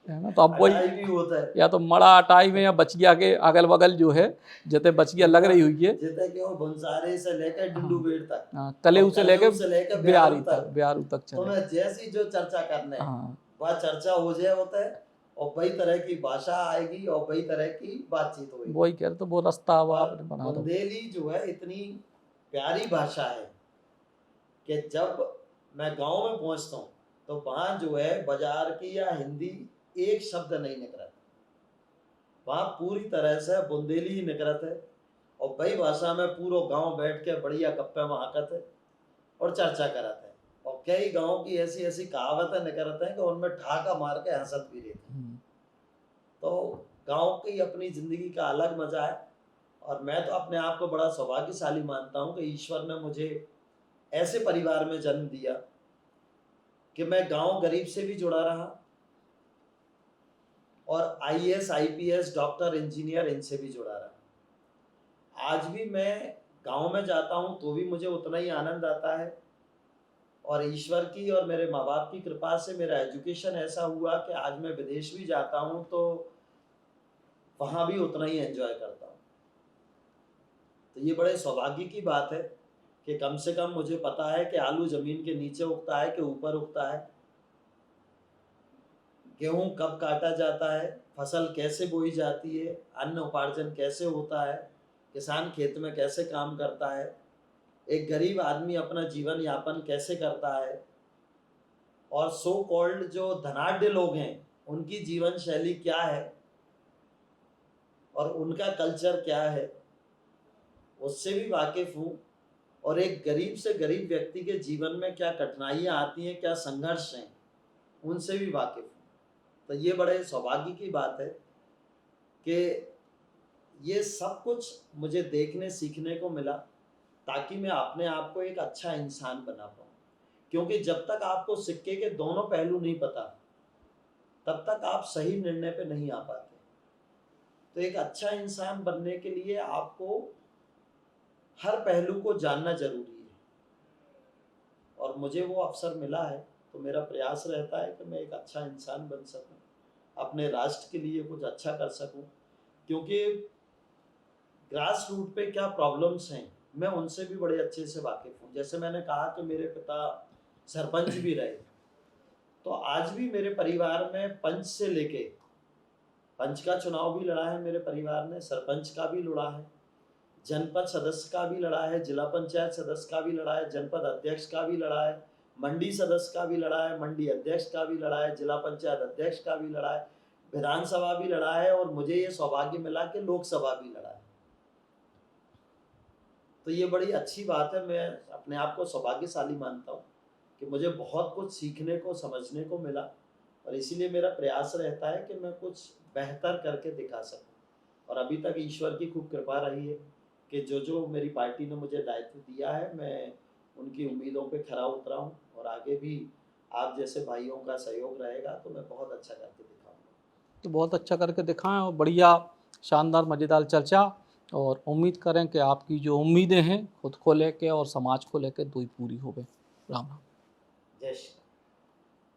है ना। तो अब वही अटाई भी होता है। या तो मड़ा अटाई में या बचिया के अगल बगल जो है जते बचिया लग रही हुई है, जितने कि वो भंसारे से लेकर डिंडू हाँ बेड़ तक, हाँ, कलेऊ से लेके ब्यारू बिहारी तक तो चले। मैं जैसी जो चर्चा करने है हाँ वह चर्चा हो जाए होता है, और वही तरह की भाषा आएगी और वही तरह की बातचीत होगी। वही कह रहे तो वो रास्ता अब और आपने बना दो। बुंदेली जो है इतनी प्यारी भाषा है कि जब मैं गांव में पहुंचता हूँ तो वहाँ जो है बाजार की या हिंदी एक शब्द नहीं निकलता, वहाँ पूरी तरह से बुंदेली ही निकलत है। और वही भाषा में पूरा गांव बैठ के बढ़िया गप्पे महाकत है और चर्चा करते हैं। और कई गांव की ऐसी ऐसी कहावतें निकलते हैं कि उनमें ठाका मार के हंसत भी रहते हैं। तो गांव की अपनी जिंदगी का अलग मजा है। और मैं तो अपने आप को बड़ा सौभाग्यशाली मानता हूँ कि ईश्वर ने मुझे ऐसे परिवार में जन्म दिया कि मैं गांव गरीब से भी जुड़ा रहा और आईएएस आईपीएस डॉक्टर इंजीनियर इनसे भी जुड़ा रहा। आज भी मैं गांव में जाता हूं तो भी मुझे उतना ही आनंद आता है। और ईश्वर की और मेरे माँ बाप की कृपा से मेरा एजुकेशन ऐसा हुआ कि आज मैं विदेश भी जाता हूं तो वहां भी उतना ही एंजॉय करता हूं। तो ये बड़े सौभाग्य की बात है कि कम से कम मुझे पता है कि आलू जमीन के नीचे उगता है कि ऊपर उगता है, गेहूं कब काटा जाता है, फसल कैसे बोई जाती है, अन्न उपार्जन कैसे होता है, किसान खेत में कैसे काम करता है, एक गरीब आदमी अपना जीवन यापन कैसे करता है, और सो कॉल्ड जो धनाढ़ लोग हैं उनकी जीवन शैली क्या है और उनका कल्चर क्या है, उससे भी वाकिफ हूँ। और एक गरीब से गरीब व्यक्ति के जीवन में क्या कठिनाइयाँ आती हैं, क्या संघर्ष हैं, उनसे भी वाकिफ हूँ। तो ये बड़े सौभाग्य की बात है कि ये सब कुछ मुझे देखने सीखने को मिला ताकि मैं अपने आप को एक अच्छा इंसान बना पाऊँ। क्योंकि जब तक आपको सिक्के के दोनों पहलू नहीं पता तब तक आप सही निर्णय पे नहीं आ पाते। तो एक अच्छा इंसान बनने के लिए आपको हर पहलू को जानना जरूरी है और मुझे वो अवसर मिला है। तो मेरा प्रयास रहता है कि मैं एक अच्छा इंसान बन सकूं, अपने राष्ट्र के लिए कुछ अच्छा कर सकूं, क्योंकि ग्रास रूट पे क्या प्रॉब्लम्स हैं मैं उनसे भी बड़े अच्छे से वाकिफ हूँ। जैसे मैंने कहा कि मेरे पिता सरपंच भी रहे, तो आज भी मेरे परिवार में पंच से लेके पंच का चुनाव भी लड़ा है मेरे परिवार ने, सरपंच का भी लड़ा है, जनपद सदस्य का भी लड़ा है, जिला पंचायत सदस्य का भी लड़ा है, जनपद अध्यक्ष का भी लड़ा है, मंडी सदस्य का भी लड़ा है, मंडी अध्यक्ष का भी लड़ा है, जिला पंचायत अध्यक्ष का भी लड़ा है, विधानसभा भी लड़ा है, और मुझे ये सौभाग्य मिला कि लोकसभा भी लड़ा है। तो ये बड़ी अच्छी बात है, मैं अपने आप को सौभाग्यशाली मानता हूँ कि मुझे बहुत कुछ सीखने को समझने को मिला, और इसीलिए मेरा प्रयास रहता है कि मैं कुछ बेहतर करके दिखा सकूं। और अभी तक ईश्वर की खूब कृपा रही है कि जो जो मेरी पार्टी ने मुझे दायित्व दिया है मैं उनकी उम्मीदों पे खरा उतरा हूँ, और आगे भी आप जैसे भाइयों का सहयोग रहेगा तो मैं बहुत अच्छा करके दिखाऊंगा। तो बहुत अच्छा करके दिखाएं, और बढ़िया शानदार मज़ेदार चर्चा, और उम्मीद करें कि आपकी जो उम्मीदें हैं खुद को लेके और समाज को लेके दो ही पूरी हो गए। राम राम। जय श्री